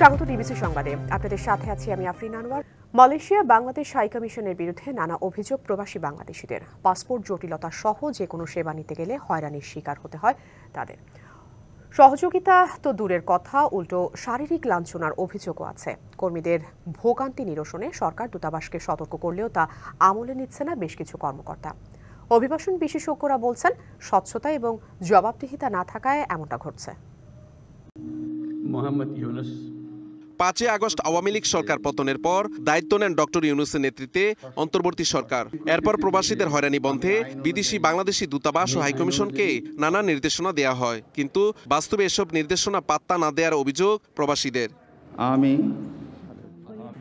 স্বাগত ডিবিসি সংবাদে। আপনাদের সাথে আছি আমি আফরিন আনোয়ার। মালয়েশিয়া বাংলাদেশ হাই কমিশনের বিরুদ্ধে নানা অভিযোগ প্রবাসী বাংলাদেশিদের। পাসপোর্ট জটিলতা সহ যে কোনো সেবা নিতে গেলে হয়রানির শিকার হতে হয় তাদের। সহযোগিতা তো দূরের কথা, উল্টো শারীরিক লাঞ্ছনার অভিযোগও আছে। কর্মীদের ভোগান্তি নিরসনে সরকার দূতাবাসকে সতর্ক করলেও তা আমলে নিচ্ছে না বেশ কিছু কর্মকর্তা। অভিবাসন বিশেষজ্ঞরা বলছেন, স্বচ্ছতা এবং জবাবদিহিতা না থাকায় এমনটা ঘটছে। 5 আগস্ট আওয়ামী লীগ সরকার পতনের পর দায়িত্ব নেন ডক্টর ইউনূসের নেতৃত্বে অন্তর্বর্তী সরকার। এরপর প্রবাসীদের হয়রানি বন্ধে বিদেশি বাংলাদেশি দূতাবাস ও হাইকমিশনকে নানা নির্দেশনা দেওয়া হয়, কিন্তু বাস্তবে এসব নির্দেশনা পাত্তা না দেওয়ার অভিযোগ প্রবাসীদের।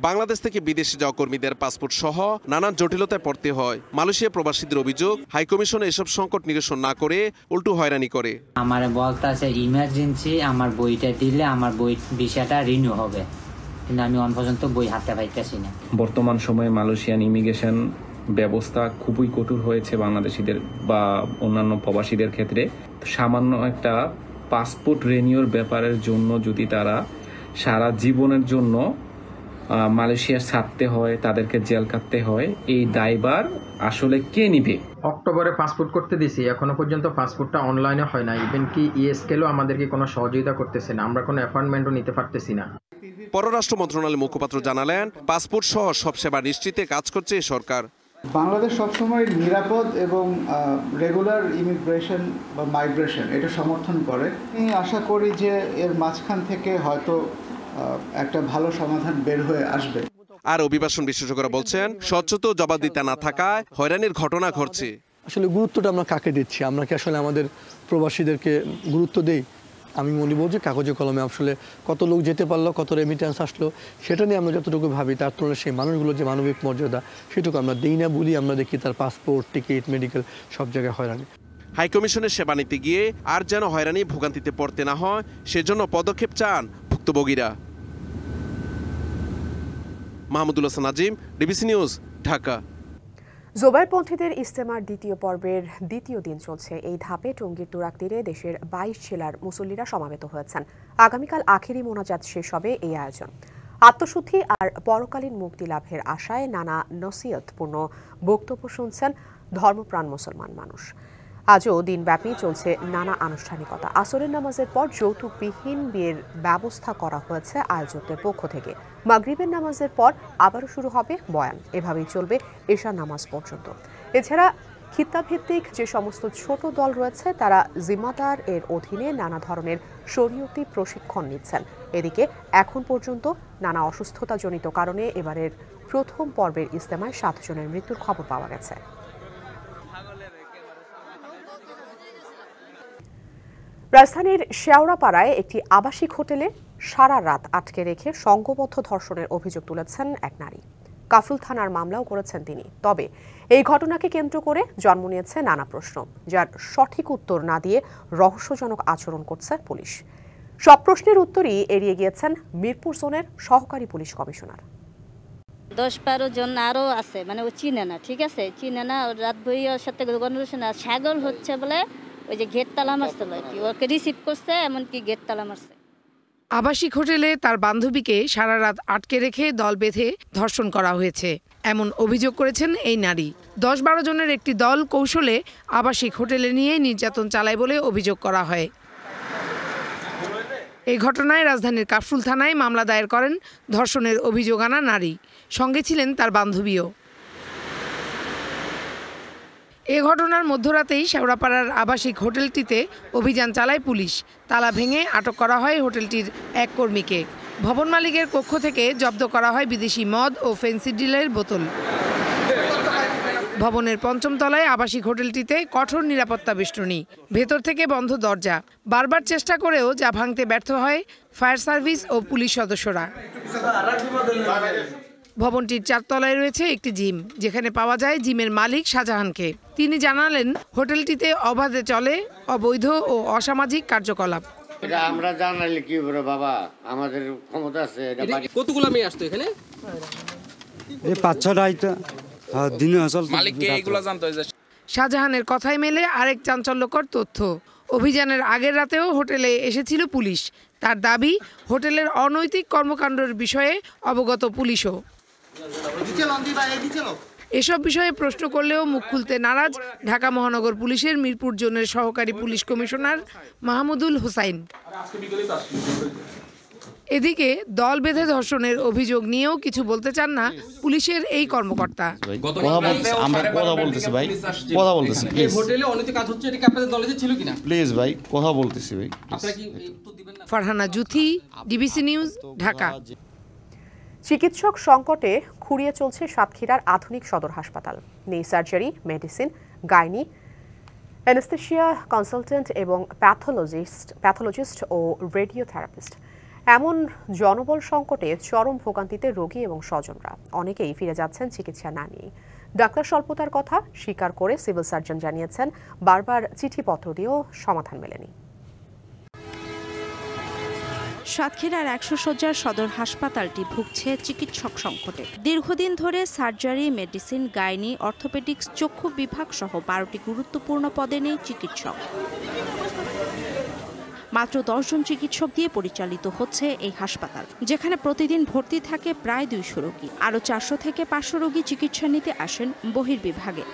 বাংলাদেশ থেকে বিদেশে যাওয়া কর্মীদের পাসপোর্ট সহ নানান জটিলতায় পড়তে হয়। মালয়েশিয়া প্রবাসীদের অভিযোগ, হাইকমিশন এসব সংকট নিরসন না করে উল্টো হয়রানি করে। আমার বলতে আছে ইমার্জেন্সি আমার বইটা দিলে আমার বই ভিসাটা রিনিউ হবে, কিন্তু আমি অন পর্যন্ত বই হাতে পাইতেছি না। বর্তমান সময়ে মালয়েশিয়ান ইমিগ্রেশন ব্যবস্থা খুবই কঠোর হয়েছে বাংলাদেশিদের বা অন্যান্য প্রবাসীদের ক্ষেত্রে। সামান্য একটা পাসপোর্ট রিনিউর ব্যাপারের জন্য যদি তারা সারা জীবনের জন্য মালয়েশিয়া ছাড়তে হয়, তাদেরকে জেল কাটতে হয়, এই দায়ভার আসলে কে নিবে? অক্টোবরে পাসপোর্ট করতে দিছি, এখনো পর্যন্ত পাসপোর্টটা অনলাইনে হয় না। ইভেন কি ইএসকেলও আমাদেরকে কোনো সহযোগিতা করতেছে না, আমরা কোনো অ্যাপয়েন্টমেন্টও নিতে পারতেছি না। পররাষ্ট্র মন্ত্রণালয়ের মুখপাত্র জানালেন, পাসপোর্ট সহ সব সেবা নিশ্চিতে কাজ করছে সরকার। বাংলাদেশ সবসময় নিরাপদ এবং রেগুলার ইমিগ্রেশন বা মাইগ্রেশন এটা সমর্থন করে। আমি আশা করি যে এর মাঝখান থেকে হয়তো একটা ভালো সমাধান বের হয়ে আসবে। আর অভিবাসন বিশেষজ্ঞরা বলছেন, স্বচ্ছতা ও জবাবদিহিতা না থাকায় হয়রানির ঘটনা ঘটছে। আসলে গুরুত্বটা আমরা কাকে দিচ্ছি? আমরা কি আসলে আমাদের প্রবাসীদেরকে গুরুত্ব দেই? আমি মনে বলছি কাগজে কলমে আসলে কত লোক যেতে পারলো, কত রেমিটেন্স আসলো, সেটা নিয়ে আমরা যতটুকু ভাবি, তার তুলনায় সেই মানুষগুলো যে মানবিক মর্যাদা সেটুকু আমরা দিই না বলি। আমরা দেখি তার পাসপোর্ট, টিকিট, মেডিকেল সব জায়গায় হয়রানি। হাইকমিশনের সেবা নিতে গিয়ে আর যেন হয়রানি ভোগান্তিতে পড়তে না হয়, সেজন্য পদক্ষেপ চান ভুক্তভোগীরা। Mahmudul Hasan Nazim, DBC news, Dhaka. জোবাইরপন্থীদের ইজতেমার দ্বিতীয় পর্বের দ্বিতীয় দিন চলছে। এই ধাপে টঙ্গীর তুরাগ তীরে দেশের 22 জেলার মুসল্লিরা সমাবেত হয়েছেন। আগামীকাল আখেরি মোনাজাত শেষ হবে এই আয়োজন। আত্মশুদ্ধি আর পরকালীন মুক্তি লাভের আশায় নানা নসিহতপূর্ণ বক্তব্য শুনছেন ধর্মপ্রাণ মুসলমান মানুষ। আজও দিনব্যাপী চলছে নানা আনুষ্ঠানিকতা। আসরের নামাজের পর যৌতুকবিহীন বিয়ের ব্যবস্থা করা হয়েছে আয়োজকদের পক্ষ থেকে। মাগরিবের নামাজের পর আবারও শুরু হবে বয়ান, এভাবেই চলবে এশার নামাজ পর্যন্ত। এছাড়া খিত্তাভিত্তিক যে সমস্ত ছোট দল রয়েছে তারা জিম্মাদার এর অধীনে নানা ধরনের শরীয়তি প্রশিক্ষণ নিচ্ছেন। এদিকে এখন পর্যন্ত নানা অসুস্থতাজনিত কারণে এবারের প্রথম পর্বের ইজতেমায় 7 জনের মৃত্যুর খবর পাওয়া গেছে। রাজধানীর শেওড়াপাড়ায় একটি আবাসিক হোটেলে সারা রাত আটকে রেখে সংঘবদ্ধ ধর্ষণের অভিযোগ তুলেছেন এক নারী। কাফরুল থানার মামলাও করেছেন তিনি। তবে এই ঘটনাকে কেন্দ্র করে জন্ম নিয়েছে নানা প্রশ্ন, যার সঠিক উত্তর না দিয়ে রহস্যজনক আচরণ করছে পুলিশ। সব প্রশ্নের উত্তরই এড়িয়ে গিয়েছেন মিরপুর জোনের সহকারী পুলিশ কমিশনার। 10-12 জন আরও আছে, মানে ও চিনে না, ঠিক আছে, চিনে না। রাত ভরি ওর সাথে গণরোশন সাগর হচ্ছে বলে ওই যে গেট তালা মারছিল, ওকে রিসিভ করছে, এমনকি গেট তালা মারছে। আবাসিক হোটেলে তার বান্ধবীকে সারা রাত আটকে রেখে দল বেঁধে ধর্ষণ করা হয়েছে, এমন অভিযোগ করেছেন এই নারী। 10-12 জনের একটি দল কৌশলে আবাসিক হোটেলে নিয়ে নির্যাতন চালায় বলে অভিযোগ করা হয়। এই ঘটনায় রাজধানীর কাফরুল থানায় মামলা দায়ের করেন ধর্ষণের অভিযোগ আনা নারী। সঙ্গে ছিলেন তার বান্ধবীও। এ ঘটনার মধ্যরাতেই শেওড়াপাড়ার আবাসিক হোটেলটিতে অভিযান চালায় পুলিশ। তালা ভেঙে আটক করা হয় হোটেলটির এক কর্মীকে। ভবন মালিকের কক্ষ থেকে জব্দ করা হয় বিদেশি মদ ও ফেন্সিডিলের বোতল। ভবনের 5ম তলায় আবাসিক হোটেলটিতে কঠোর নিরাপত্তা বেষ্টনী, ভেতর থেকে বন্ধ দরজা। বারবার চেষ্টা করেও যা ভাঙতে ব্যর্থ হয় ফায়ার সার্ভিস ও পুলিশ সদস্যরা। ভবনটির 4 তলায় রয়েছে একটি জিম, যেখানে পাওয়া যায় জিমের মালিক শাহজাহানকে। তিনি জানালেন, হোটেলটিতে অবাধে চলে অবৈধ ও অসামাজিক কার্যকলাপ। এটা আমরা জানালে কি হবে বাবা, আমাদের ক্ষমতা আছে। কতগুলো মেয়ে আসতো এখানে? এই 5-6টাই তো দিনে আসল। শাহজাহানের কথাই মেলে আরেক চাঞ্চল্যকর তথ্য। অভিযানের আগের রাতেও হোটেলে এসেছিল পুলিশ। তার দাবি, হোটেলের অনৈতিক কর্মকাণ্ডের বিষয়ে অবগত পুলিশও। এসব বিষয়ে প্রশ্ন করলেও মুখ খুলতে নারাজ ঢাকা মহানগর পুলিশের মিরপুর জোনের সহকারী পুলিশ কমিশনার মাহমুদুল হোসাইন। এদিকে দল বেঁধে ধর্ষণের অভিযোগ নিয়েও কিছু বলতে চান না পুলিশের এই কর্মকর্তা। Farhana Juthi, DBC news, Dhaka. চিকিৎসক সংকটে খুঁড়িয়ে চলছে সাতক্ষীরার আধুনিক সদর হাসপাতাল। নেই surgery, medicine, gynae, anaesthesia consultant এবং প্যাথোলজিস্ট ও রেডিওথেরাপিস্ট। এমন জনবল সংকটে চরম ভোগান্তিতে রোগী এবং স্বজনরা। অনেকেই ফিরে যাচ্ছেন চিকিৎসা না নিয়ে। ডাক্তার স্বল্পতার কথা স্বীকার করে সিভিল সার্জন জানিয়েছেন, বারবার চিঠিপত্র দিয়েও সমাধান মেলেনি। সাতক্ষীরার 100 শয্যার সদর হাসপাতালটি ভুগছে চিকিৎসক সংকটে। দীর্ঘদিন ধরে সার্জারি, মেডিসিন, গাইনি, অর্থোপেডিক্স, চক্ষু বিভাগ সহ 12টি গুরুত্বপূর্ণ পদে নেই চিকিৎসক। মাত্র 10 জন চিকিৎসক দিয়ে পরিচালিত হচ্ছে এই হাসপাতাল, যেখানে প্রতিদিন ভর্তি থাকে প্রায় 200 রোগী। আরও 400 থেকে 500 রোগী চিকিৎসা নিতে আসেন বহির্বিভাগে।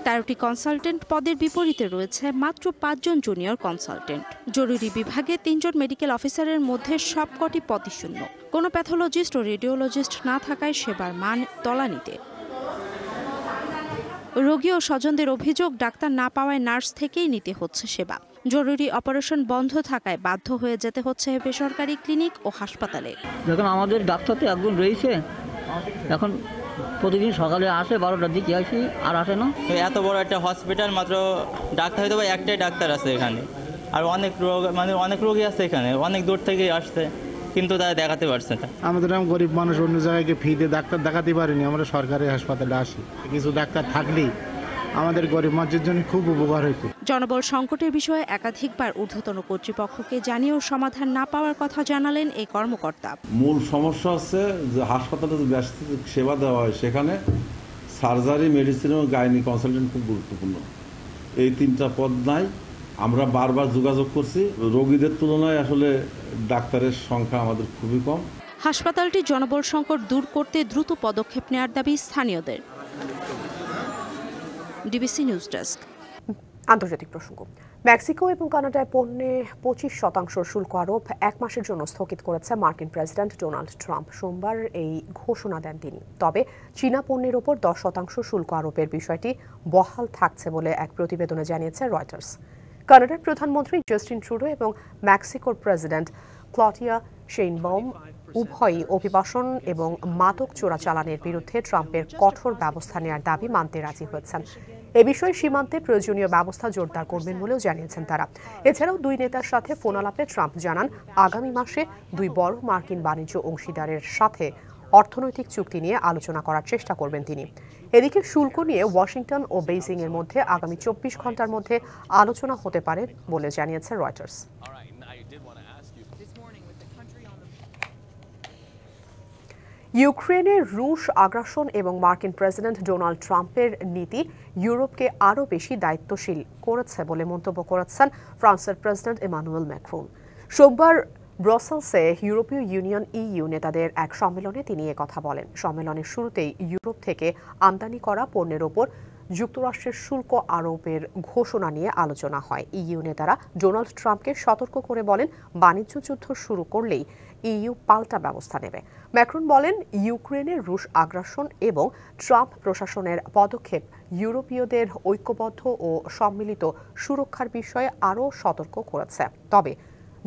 13টি কনসালটেন্ট পদের বিপরীতে রয়েছে মাত্র 5 জন জুনিয়র কনসালটেন্ট। জরুরি বিভাগে 3 জন মেডিকেল অফিসারের মধ্যে সবকটি পদই শূন্য। কোনো প্যাথোলজিস্ট ও রেডিওলজিস্ট না থাকায় সেবার মান তলানিতে। রোগী ও স্বজনদের অভিযোগ, ডাক্তার না পাওয়ায় নার্স থেকেই নিতে হচ্ছে সেবা। জরুরি অপারেশন বন্ধ থাকায় বাধ্য হয়ে যেতে হচ্ছে বেসরকারি ক্লিনিক ও হাসপাতালে। যখন আমাদের ডাক্তার তো একজন রয়েছে, এখন প্রতিদিন সকালে আসে 12টার দিকে আসি, আর আসে না। এত বড় একটা হসপিটাল, মাত্র ডাক্তার হয়তো একটাই ডাক্তার আছে এখানে, আর অনেক রোগী আছে এখানে, অনেক দূর থেকে আসছে, কিন্তু তারা দেখাতে পারছে না। আমাদের গরিব মানুষ অন্য জায়গায় ফি দিয়ে ডাক্তার দেখাতে পারিনি, আমরা সরকারি হাসপাতালে আসি। কিছু ডাক্তার থাকলেই আমাদের গরিব মানুষের জন্য খুব উপকার হইতো। জনবল সংকটের বিষয়ে একাধিকবার ঊর্ধ্বতন কর্তৃপক্ষকে জানিয়েও সমাধান না পাওয়ার কথা জানালেন এই কর্মকর্তা। মূল সমস্যা হচ্ছে যে হাসপাতালে যে সেবা দেওয়া হয়, সেখানে সার্জারি, মেডিসিন এবং গাইনি কনসালটেন্ট খুব গুরুত্বপূর্ণ। এই 3টা পদ নাই। আমরা বারবার যোগাযোগ করছি, রোগীদের তুলনায় আসলে ডাক্তারের সংখ্যা আমাদের খুবই কম। হাসপাতালটি জনবল সংকট দূর করতে দ্রুত পদক্ষেপ নেওয়ার দাবি স্থানীয়দের। DBC news desk. আন্তর্জাতিক প্রসঙ্গ। মেক্সিকো এবং কানাডায় পণ্যে 25% শুল্ক আরোপ 1 মাসের জন্য স্থগিত করেছে মার্কিন প্রেসিডেন্ট ডোনাল্ড ট্রাম্প। সোমবার এই ঘোষণা দেন তিনি। তবে চীনা পণ্যের ওপর 10% শুল্ক আরোপের বিষয়টি বহাল থাকছে বলে এক প্রতিবেদনে জানিয়েছে রয়টার্স। কানাডার প্রধানমন্ত্রী জাস্টিন ট্রুডো এবং মেক্সিকোর প্রেসিডেন্ট ক্লডিয়া শেইনবাউম উভয়ই অভিবাসন এবং মাদক চোরাচালানের বিরুদ্ধে ট্রাম্পের কঠোর ব্যবস্থা নেওয়ার দাবি মানতে রাজি হয়েছেন। এ বিষয়ে সীমান্তে প্রয়োজনীয় ব্যবস্থা জোরদার করবেন বলেও জানিয়েছেন তারা। এছাড়াও দুই নেতার সাথে ফোনালাপে ট্রাম্প জানান, আগামী মাসে 2 বড় মার্কিন বাণিজ্য অংশীদারের সাথে অর্থনৈতিক চুক্তি নিয়ে আলোচনা করার চেষ্টা করবেন তিনি। এদিকে শুল্ক নিয়ে ওয়াশিংটন ও বেইজিং এর মধ্যে আগামী 24 ঘন্টার মধ্যে আলোচনা হতে পারে বলে জানিয়েছে রয়টার্স। ইউক্রেনের রুশ আগ্রাসন এবং মার্কিন প্রেসিডেন্ট ডোনাল্ড ট্রাম্পের নীতি ইউরোপকে আরও বেশি দায়িত্বশীল করেছে বলে মন্তব্য করেছেন ফ্রান্সের প্রেসিডেন্ট ইমানুয়েল ম্যাক্রন। সোমবার ব্রাসেলসে ইউরোপীয় ইউনিয়ন ইইউ নেতাদের এক সম্মেলনে তিনি একথা বলেন। সম্মেলনের শুরুতেই ইউরোপ থেকে আমদানি করা পণ্যের ওপর যুক্তরাষ্ট্রের শুল্ক আরোপের ঘোষণা নিয়ে আলোচনা হয়। ইইউ নেতারা ডোনাল্ড ট্রাম্পকে সতর্ক করে বলেন, বাণিজ্য যুদ্ধ শুরু করলেই ইইউ পাল্টা ব্যবস্থা নেবে। ম্যাক্রন বলেন, ইউক্রেনের রুশ আগ্রাসন এবং ট্রাম্প প্রশাসনের পদক্ষেপ ইউরোপীয়দের ঐক্যবদ্ধ ও সম্মিলিত সুরক্ষার বিষয়ে আরও সতর্ক করেছে। তবে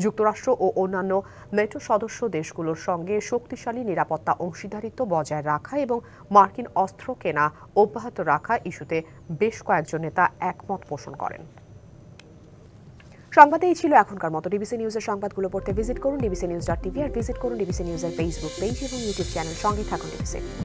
যুক্তরাষ্ট্র ও অন্যান্য নেটো সদস্য দেশগুলোর সঙ্গে শক্তিশালী নিরাপত্তা অংশীদারিত্ব বজায় রাখা এবং মার্কিন অস্ত্র কেনা অব্যাহত রাখা ইস্যুতে বেশ কয়েকজন নেতা একমত পোষণ করেন। সংবাদে এই ছিল এখনকার মতো। ডিবিসি নিউজের সংবাদগুলো পড়তে ভিজিট করুন dbcnews.tv আর ভিজিট করুন ডিবিসি নিউজের ফেসবুক পেজ এবং ইউটিউব চ্যানেল। সঙ্গে থাকুন ডিবিসি।